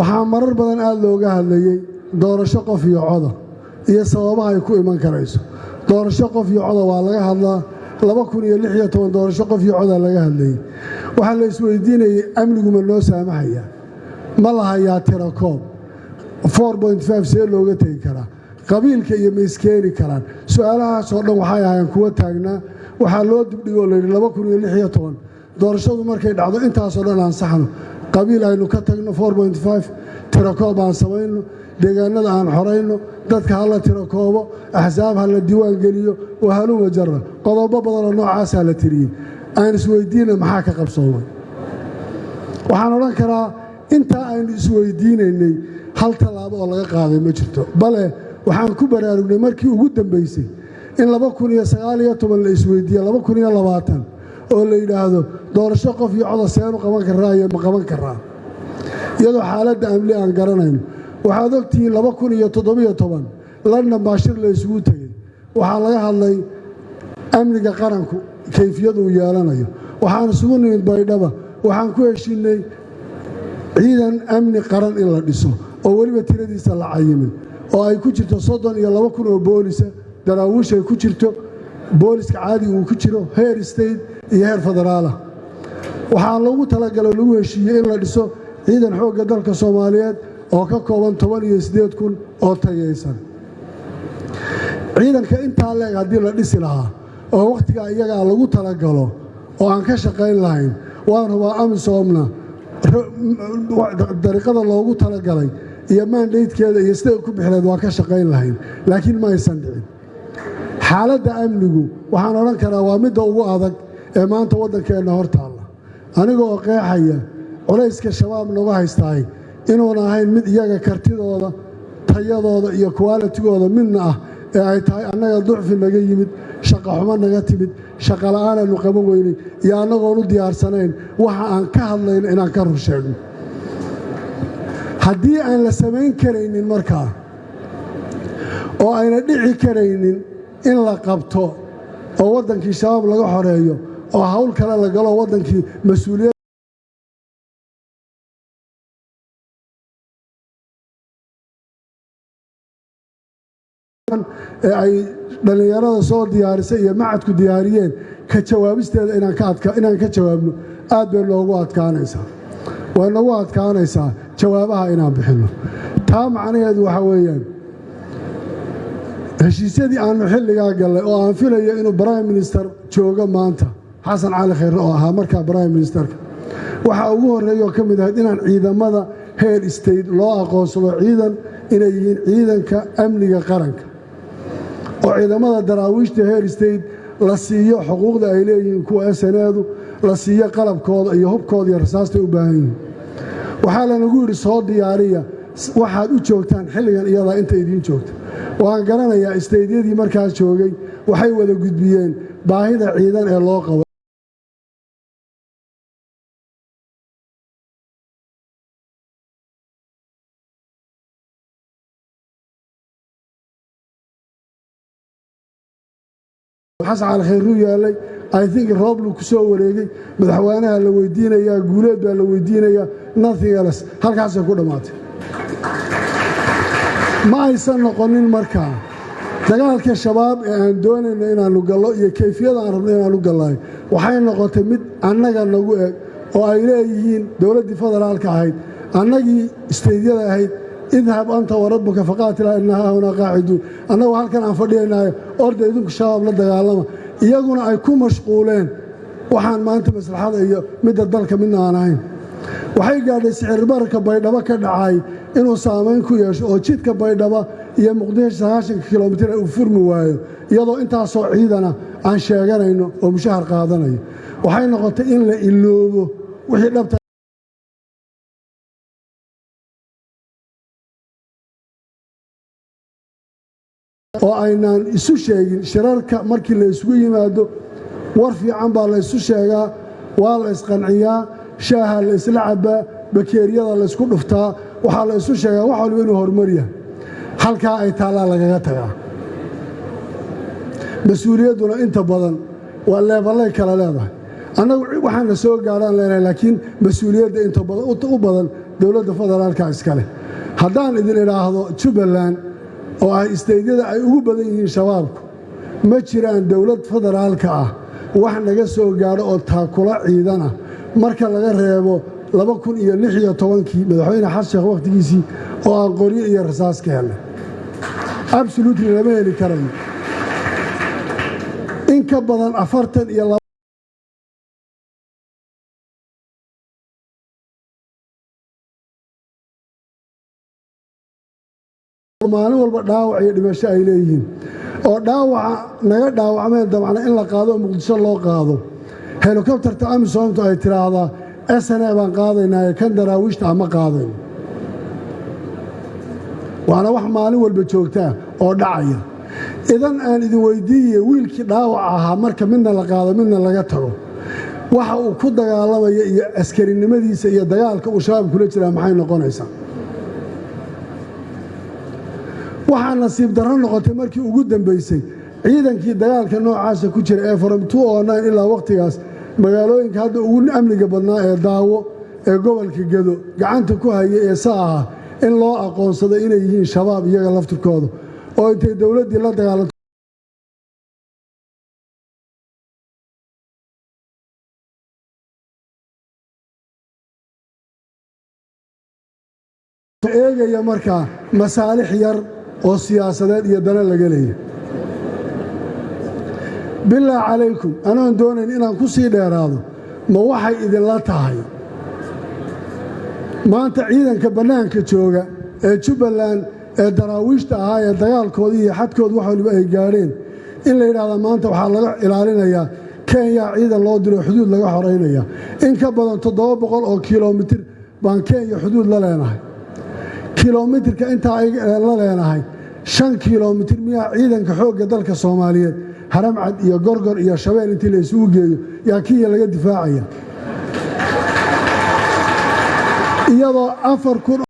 waxaa marar badan aad looga hadlayay doorasho qof iyo coda iyo sababaha ay ku iman karayso doorasho qof iyo coda waa laga hadlaa 2016 doorasho qof iyo coda laga hadlayay waxa la isweydiinayay amnigu ma noo saamaxaya ma la hayaa tirakoob 4.5 see looga tagi karaa qabiilka iyo ma iskeeni karaan su'aalahaas oo dhan waxay ahaayeen kuwa taagnaa waxaa loo dibdhigoo la yidhi 2016 doorashadu markay dhacdo intaasoo dhan aan saxno qabiil aynu ka tagno 4.5 tirakoob aan samayno deegaanada aan xorayno dadka hala tirakoobo axsaab hala diiwaan geliyo oo haluma jarra qodobo badanoo noocaasaa la tiriyey aan isweydiina maxaa ka qabsoomay waxaan odhan karaa intaa aynu isweydiinaynay hal tallaabo oo laga qaaday ma jirto bale waxaan ku baraarugnay markii ugu dambaysay in 2019 la isweydiiye 2020 oo la yidhaahdo doorasho qof iyo coda seenu qaban karaa iyo ma qaban karaa iyadoo xaaladda amni aan garanayno waxaad ogtihiin 2017 London baa shir la isugu tegey waxaa laga hadlay amniga qaranku kayfiyadu uu yeelanayo waxaan isugu nimid baydhaba waxaan ku heshiinay ciidan amni qaran in la dhiso oo weliba tiradiisa la cayimin oo ay ku jirto 32,000 oo boolisa daraawiish ay ku jirto booliska caadiga uu ku jiro heer state iyo heer federaala waxaa loogu talagalay lagu heshiiyey in la dhiso ciidan xoogga dalka Soomaaliyeed oo ka kooban 18,000 oo tayeysan ciidanka intaa leeg haddii la dhisi lahaa oo waqtiga iyaga lagu talagalo oo aan ka shaqayn lahayn waan hubaa amisoomna dariiqada loogu talagalay iyo mandatekeeda iyo sida ku bixileed waa ka shaqayn lahayn laakiin ma aysan dhicin xaaladda amnigu waxaan odhan karaa waa midda ugu adag ee maanta waddankeenna hor taalla aniga oo qeexaya culayska shabaab nagu haystaay inuuna ahayn mid iyaga kartidooda tayadooda iyo qualitigooda midna ah ee ay tahay annaga ducfi naga yimid shaqa xumo naga timid shaqa la'aan aanu qaban weynay iyo annagoon u diyaarsanayn waxa aan ka hadlayno inaan ka rur sheegno haddii aan la samayn karaynin markaa oo ayna dhici karaynin in la qabto oo waddankii shabaab laga xoreeyo oo hawl kale la galo waddankii mas-uuliyad ee ay dhallinyarada soo diyaarisay iyo macadku diyaariyeen ka jawaabisteeda inaan ka jawaabno aad bay noogu adkaanaysaa way nagu adkaanaysaa jawaabaha inaan bixinno taa macnaheedu waxa weeyaan heshiisyadii aanu xilligaa gallay oo aan filayo inuu prime minister joogo maanta xasan cali khayre oo ahaa markaa prime ministerka waxa ugu horreeya oo ka mid ahayd inaan ciidamada heer state loo aqoonsado ciidan inay yihiin ciidanka amniga qaranka oo ciidamada daraawiishta heer state la siiyo xuquuqda ay leeyihiin kuwa SNA-du la siiyo qalabkooda iyo hubkooda iyo rasaastay u baahan yihiin waxaa lanagu yidhi soo diyaariya waxaad u joogtaan xilligan iyadaa inta idiin joogta waan garanayaa isteydyadii markaas joogay waxay wada gudbiyeen baahida ciidan ee loo qabo xasan cali khayru yaalay I think rooblu ku soo wareegay madaxweynaha la weydiinayaa guuleed baa la weydiinayaa nothing else halkaasay ku dhammaatay ma aysan noqonin markaa dagaalka shabaab ee aan doonayno inaannu gallo iyo kayfiyada aan rabno inaannu gallaay waxay noqotay mid annaga nagu eg oo ay leeyihiin dowladdii federaalka ahayd annagii isteydyada ahayd idhab anta warabbuka faqaatila innahaa hahunaa qaaciduun annagu halkan aan fadhiyaynaayo orda idinku shabaab la dagaalama iyaguna ay ku mashquuleen waxaan maanta maslaxada iyo midda dalka midna aan ahayn waxay gaadhay sicirbararka baydhabo ka dhacay inuu saamayn ku yeesho oo jidka baydhaba iyo muqdisho 90 kilomitir uu furmi waayo iyadoo intaasoo ciidana aan sheeganayno oo mushahar qaadanayo waxay noqotay in la iloobo wixii dhabta oo aynaan isu sheegin shirarka markii la isugu yimaado war fiican baa la isu sheegaa waa la isqanciyaa shaaha la isla cabbaa bakeeriyada la isku dhuftaa waxaa la isu sheegaa wax walba inuu horumar yahay halkaa ay taallaa lagaga tagaa mas-uuliyadduna inta badan waa leeballay kala leedahay annagu waxaana soo gaadhaan leenahay laakiin mas-uuliyadda inta badan u badan dowladda federaalka iskale haddaan idin idhaahdo Jubbaland oo ay isteydyada ay ugu badan yihiin shabaabku ma jiraan dowlad federaalka ah wax naga soo gaaro oo taakula ciidana marka laga reebo 2016 madaxweyne xasan sheekh waqtigiisii oo aan qoryo iyo rasaas ka helnay absolutely lama heli karayo in ka badan 42 maalin walba dhaawac iyo dhimasho ay leeyihiin oo dhaawaca naga dhaawacmeen dabcan in la qaado Muqdisho loo qaado helicopterta amisoomtu ay tiraahdaa SNA baan qaadaynaa kan daraawiishta ama qaadayn waana wax maalin walba joogta oo dhacaya idan aan idin weydiiyay wiilkii dhaawac ahaa marka midna la qaado midna laga tago waxa uu ku dagaalamaya iyo askarinimadiisa iyo dagaalka uu shabaab kula jiraa maxay noqonaysaa waxaa nasiib darro noqotay markii ugu dambaysay ciidankii dagaalka noocaasa ku jira ee from 2009 ilaa waqtigaas magaalooyinka hadda ugu amniga badnaa ee daawo ee gobolka Gedo gacanta ku hayay ee saaha in loo aqoonsado inay yihiin shabaab iyaga laftirkooda oo intay dawladdii la dagaalanto eegaya markaa masaalix yar oo siyaasadeed iyo dana laga leeyahay bilaa calaykum anaan doonayn inaan ku sii dheeraado ma waxay idinla tahay maanta ciidanka bannaanka jooga ee Jubbaland ee daraawiishta ahaa ee dagaalkoodii iyo xadkood wax waliba ay gaadheen in la yidhaahdo maanta waxaa laga ilaalinayaa Kenya ciidan loo diro xuduud laga xoreynaya in ka badan 700 oo kiiloomitir baan Kenya xuduud la leenahay kiiloomitirka inta ay la leenahay 5 kiiloomitir miyaa ciidanka xoogga dalka Soomaaliyeed haramcad iyo gorgor iyo shabeel intii la isugu geeyo yaa Kenya laga difaacaya iyadoo 4,000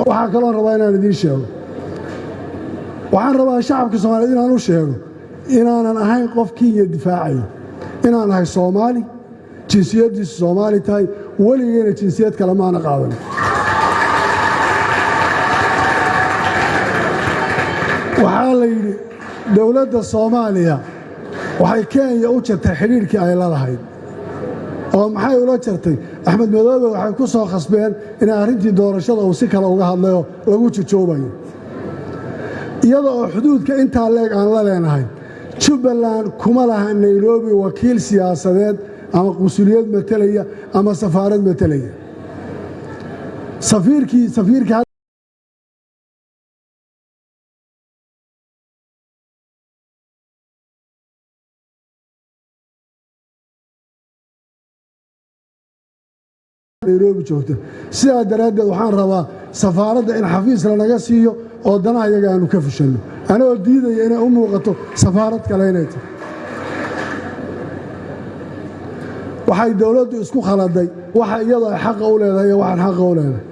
waxaa kaloo rabaa inaan idiin sheego waxaan rabaa shacabka Soomaaliyeed inaan u sheego inaanan ahayn qof Kenya difaacayo inaan ahay Soomaali jinsiyadiisu Soomaali tahay weligeena jinsiyad kale maana qaadan waxaa la yidhi dowladda Soomaaliya waxay Kenya u jartay xiriirkii ay la lahayd oo maxay ula jartay Axmed Madoobe waxay ku soo khasbeen in arrintii doorashada uu si kale uga hadlayo lagu jojoobayo iyadoo oo xuduudka intaa leeg aan la leenahay Jubbaland kuma laha Nairobi wakiil siyaasadeed ama qunsuliyad matalaya ama safaarad matalaya safiirka Nairobi joogta sidaa daraaddeed waxaan rabaa safaaradda in xafiis lanaga siiyo oo danaha iyaga aanu ka fushanno anagoo diidaya inay u muuqato safaarad kale inay tahay waxay dowladdu isku khaladay waxa iyadoo ay xaqa u leedahay iyo waxaan xaqa u leedahay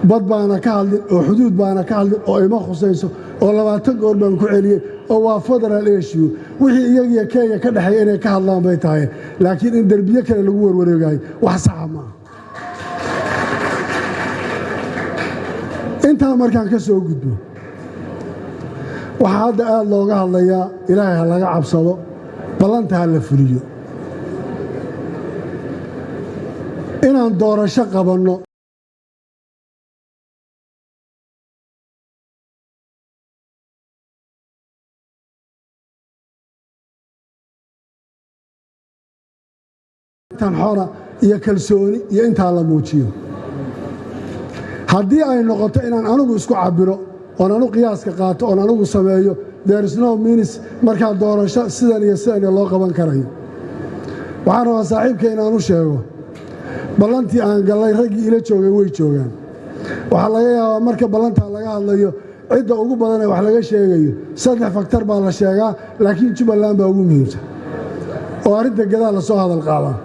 bad baana ka hadlin oo xuduud baana ka hadlin oo ima khusayso oo 20 goor baan ku celiyey oo waa federal issue wixii iyagiyo Kenya ka dhaxay inay ka hadlaan bay tahay laakiin in darbiye kale lagu warwareegayo wax sax ma inta markaan ka soo gudbo waxa hadda aad looga hadlayaa Ilaahay ha laga cabsado balanta ha la fuliyo inaan doorasho qabanno tan xora iyo kalsooni iyo inta la muujiyo haddii ay noqoto inaan anigu isku cabiro oo anigu qiyaaska qaato oo anigu sameeyo there is no means marka doorasho sidan iyo sidan loo qaban karayo waxaan rabaa saaxiibkay inaan u sheego ballantii aan galay raggii ila joogay way joogaan waxa laga yaabaa marka ballantaa laga hadlayo cidda ugu badan ee wax laga sheegayo 3 faktor baa la sheegaa laakiin Jubbaland baa ugu muhiimsan oo arrinta gadaal la soo hadal qaadan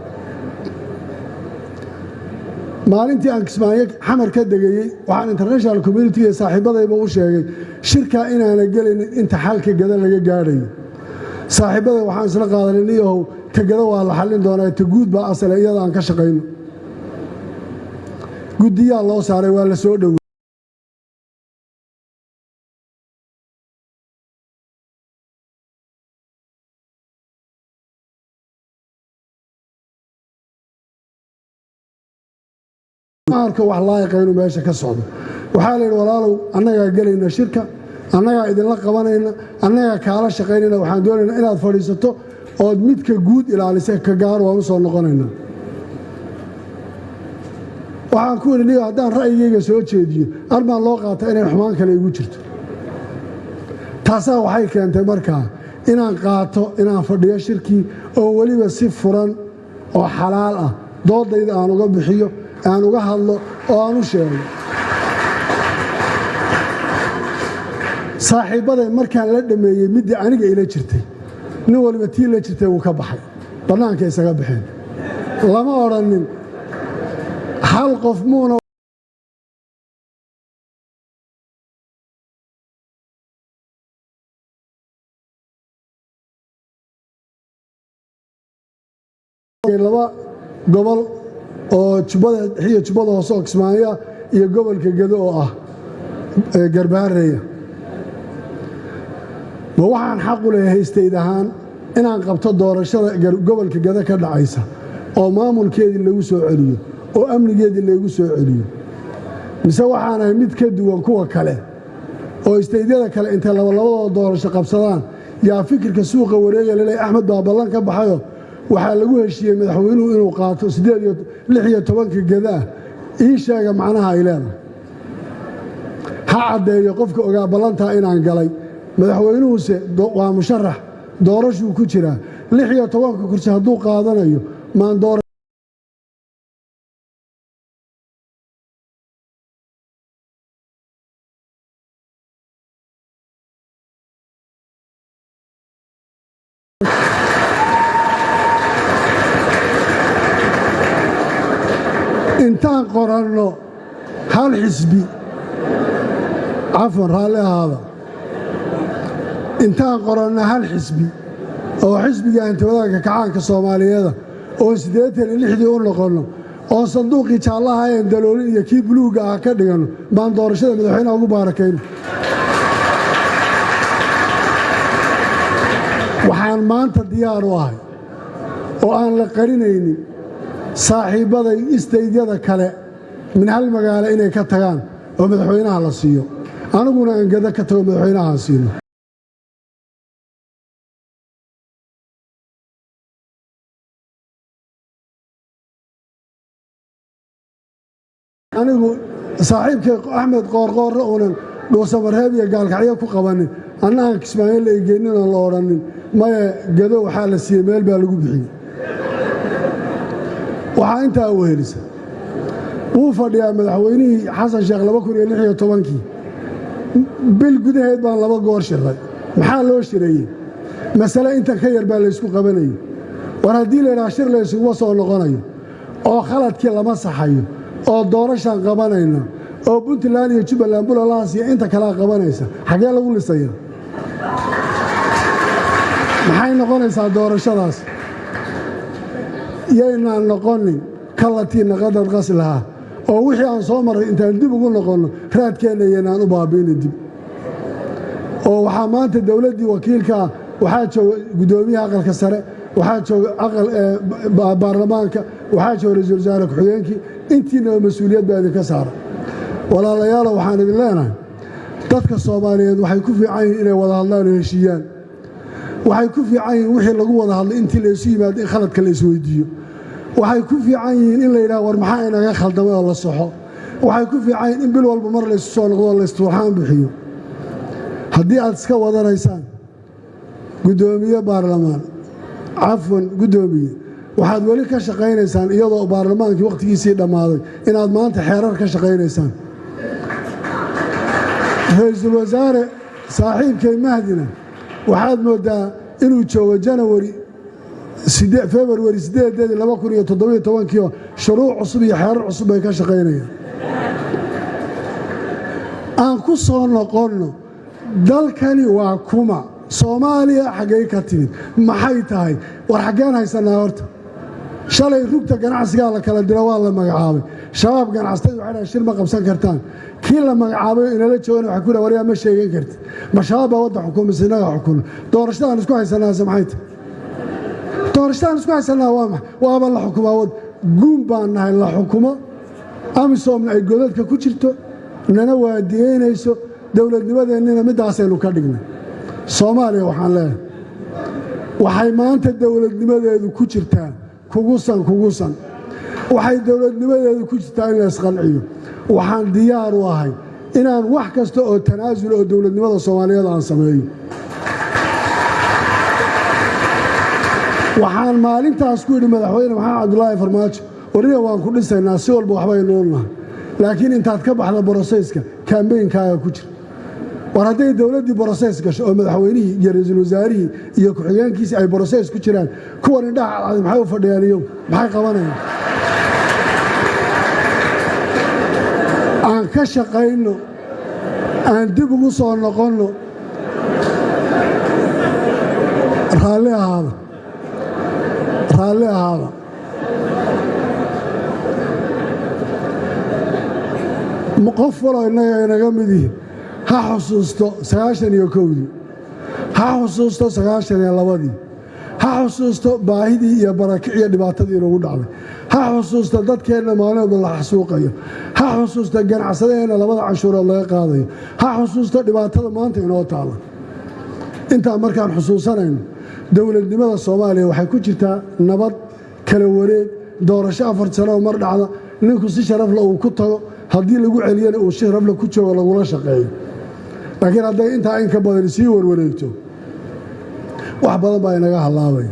maalintii aan Kismaayo xamar ka degayay waxaan international community ee saaxiibadayba u sheegay shirka inaana gelin inta xalka gada laga gaadhayo saaxiibaday waxaan isla qaadanay oo tagada waa la xalin doonaa ta guud baa asal iyada aan ka shaqeyno gudiyaa loo saaray waa la soo dhaw marka wax laayqayno meesha ka socdo waxa la yiraahdaa walaalow annaga galayna shirka annaga idin la qabanayna annaga kaala shaqeynayna waxaan doonaynaa inaad fadhiisato oo midka guud ilaalisay ka gaar waan soo noqonayna waxaan ku weydiiyay haddaan ra'yigayga soo jeediyo armaan loo qaato inay xumaan kale igu jirto taasaa waxay keentay markaa inaan qaato inaan fadhiyo shirkii oo waliba si furan oo xalaal ah doodayda aan uga bixiyo aan uga hadlo oo aan u sheego saaxiibaday markaan la dhameeyay mid aniga ila jirtay nin waliba tii la jirtay uu ka baxay banaanka isaga baxeen lama oranin hal qof muuna laba gobol oo Jubbada Hoose oo Kismaayo iyo gobolka Gedo oo ah Garbaareeya waxaan xaq u leeyahay istaydahan inaan qabto doorashada gobolka Gedo ka dhacaysa oo maamulkeedii lagu soo celiyo oo amnigeedii lagu soo celiyo mise waxaan ahay mid ka duwan kuwa kale oo istaydyada kale inta labadooda doorasho qabsadaan yaa fikirka suuqa wareegay Axmed baa ballan ka baxayo waxaa lagu heshiiyey madaxweynuhu inuu qaato 16 gadaa ii sheega macnaha ay leedahay ha caddeeyo qofka ogaa ballantaa inaan galay madaxweynuhuse waa musharax doorashuu ku jiraa 16 kursi hadduu qaadanayo maan doora intaan qoranno hal xisbi cafwan raalli ahaada intaan qoranno hal xisbi oo xisbiga antawadaanka kacaanka Soomaaliyeed oo 86 u noqono oo sanduuqii jaallaha ee daloolin iyo kii buluuga ah ka dhigano baan doorashada madaxweynaha ugu baarakayno waxaan maanta diyaar u ahay oo aan la qarinaynin saaxiibaday istaydyada kale min hal magaalo inay ka tagaan oo madaxweynaha la siiyo aniguna aan Gedo ka tago madaxweynaha siino anigu saaxiibkay Axmed Qoorqoor oo dhuusamareeb iyo gaalkacyo ku qabanin annaga Kismaayo la eegeenin oo la oranin maya Gedo waxa la siiyay meel baa lagu bixiyay waxaa intaa u helisa wuu fadhiyaa madaxweynihii xasan sheekh 2016 bil gudaheed baan 2 goor shiray maxaa loo shireeyay mas'ala inta ka yar baa la isku qabanayay war haddii la yiraahdo shir la isugu soo noqonayo oo khaladkii lama saxayo oo doorashan qabanayna oo Puntland iyo Jubbaland bulalaas iyo inta kala qabanaysa xagee lagu lisaya maxay noqonaysaa doorashadaas yaynaan noqonin kalatiin qadad qaslaha oo wixii aan soo maray intaan dib ugu noqono raadkeena yaynaan u baabiin dib oo waxa maanta dawladii wakiilka waxa jooga gudoomiyaha aqalka sare waxa jooga aqal baarlamaanka waxa jooga ra'iisul wasaare ku-xigeenkii intiina mas'uuliyad baa idinka saaran walaalayaal waxaan idin leenahay dadka Soomaaliyeed waxay ku fiican yihiin inay wada hadlaan oo heshiiyaan waxay ku fiican yihiin wixii lagu wada hadlay intii la isu yimaado in khaladka la isweydiiyo waxay ku fiican yihiin in la yiraahdo war maxaa inaga khaldamay oo la saxo waxay ku fiican yihiin in bil walba mar la isu soo noqdo la istuuxaan bixiyo haddii aad iska wadanaysaan gudoomiye baarlamaan cafwan gudoomiye waxaad wali ka shaqaynaysaan iyadoo baarlamaankii waqtigiisii dhamaaday inaad maanta xeerar ka shaqaynaysaan ra'iisul wasaare saaxiibkay Mahdina waxaad moodaa inuu joogo January فبراير 2017 شروع عصب iyo xeerar cusub ay ka shaqeynayaan aan ku soo noqono dalkani waa kuma Soomaaliya xagee ka timid maxay tahay war xageen haysanaa horta shalay rugta ganacsiga la kala diro waa la magacaabay shabaab ganacsatada waxay shir ma qabsan kartaan kii la magacaabay inala joogana waxa ku wariyaa ma sheegan kartid ma shabaab wada xukuumisanaga xukun doorashadaan isku haysanaa maxay tahay doorashadaan isku haysanaa waa la xukumaawad guun baan nahay la xukumo amisoomna ay godadka ku jirto nana waadiyeynayso dawladnimadeennina midaasaynu ka dhignay Soomaaliya waxaan leeyahay waxay maanta dawladnimadeedu ku jirtaa kugusan waxay dawladnimadeedu ku jirtaa in la isqanciyo waxaan diyaar u ahay inaan wax kasta oo tanaasul oo dawladnimada Soomaaliyeed aan sameeyo waxaan maalintaas ku yiri madaxweyne Maxamed Cabdullaahi Farmaajo wariye waan ku dhisaynaa si walba waxba inoo nahay laakiin intaad ka baxda boroseeska campaign-kaaga ku jira war hadday dawladdii borosees gasho oo madaxweynihii iyo ra'iisul wasaarihii iyo ku-xigeenkiisa ay borosees ku jiraan kuwan indhaha cadcad maxay u fadhiyaan iyo maxay qabanayaan aan ka shaqayno aan dib ugu soo noqonno raalli ahaada qof waloo innaga inaga mid yihiin ha xusuusto 91dii ha xusuusto 92dii ha xusuusto baahidii iyo barakicii dhibaatadii inagu dhacday ha xusuusto dadkeenna maalmoodba la xasuuqayo ha xusuusto ganacsadeenna labada canshuurood laga qaadayo ha xusuusto dhibaatada maanta inoo taala intaa markaan xusuusanayno dawladnimada Soomaaliya waxay ku jirtaa nabad kala wareeg doorasho 4 sano mar dhacda ninku si sharaf leh uu ku tago haddii lagu celiyana uu sharaf leh ku joogo lagula shaqeeyo laakiin hadday intaa in ka badan sii warwareegto wax badan baa inaga halaabay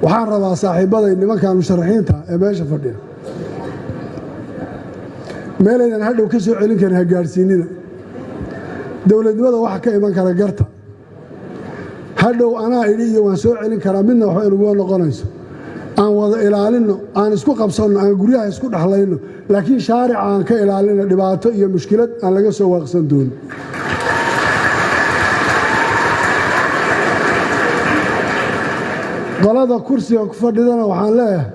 waxaan rabaa saaxiibaday nimankan musharaxiinta ee meesha fadhiya meelaydan hadhow ka soo celin karin ha gaarsiinina dawladnimada waxa ka iman kara garta hadhow anaa idhi iyo waan soo celin karaa midna waxba inugu noqonayso aan wada ilaalinno aan isku qabsanno aan guryaha isku dhaxlayno laakiin shaarica aan ka ilaalino dhibaato iyo mushkilad aan laga soo waaqsan doonin qolada kursiga ku fadhidana waxaan leeyahay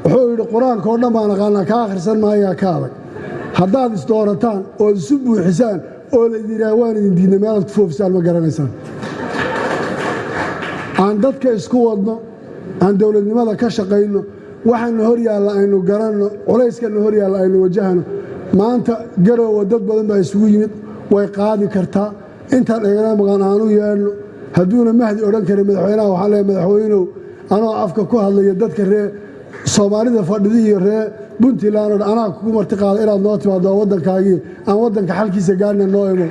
wuxuu yidhi qur-aanka oo dhan baan aqaanaa ka akhrisan maayaa ka adag haddaad isdoorataan ood isu buuxisaan oo la idin yidhaha waan idin diidna meelaad ku foofisaan ma garanaysaan aan dadka isku wadno aan dawladnimada ka shaqayno waxaana hor yaalla aynu garanno culayskana hor yaalla aynu wajahno maanta garoowa dad badan baa isugu yimid way qaadi kartaa intaan eegana maqan aanu yeelno hadduuna mahdi odhan karin madaxweynaha waxaan leeyahay madaxweynow anoo afka ku hadlaya dadka reer Soomaalida fadhida iyo reer Puntland oo anaa kugu marti qaaday inaad noo timaado waddankaagii aan waddanka xalkiisa gaarna noo imo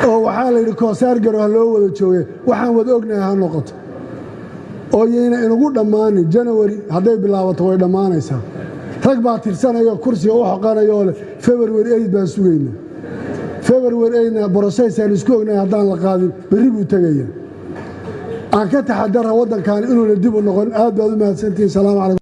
oo waxaa la yidhi koosaar garoha loo wada joogay waxaan wada ognahay ha noqoto oo yayna inugu dhammaanin January hadday bilaabato way dhammaanaysaa rag baa tirsanaya kursiga u xoqanaya oo leh February 8 baan sugaynaa February 8 process-aan isku ognahay haddaan la qaadin berri buu tagayaa aan ka taxadara waddankan inuu dib u noqon aad baad u mahadsantihiin salaam calaykum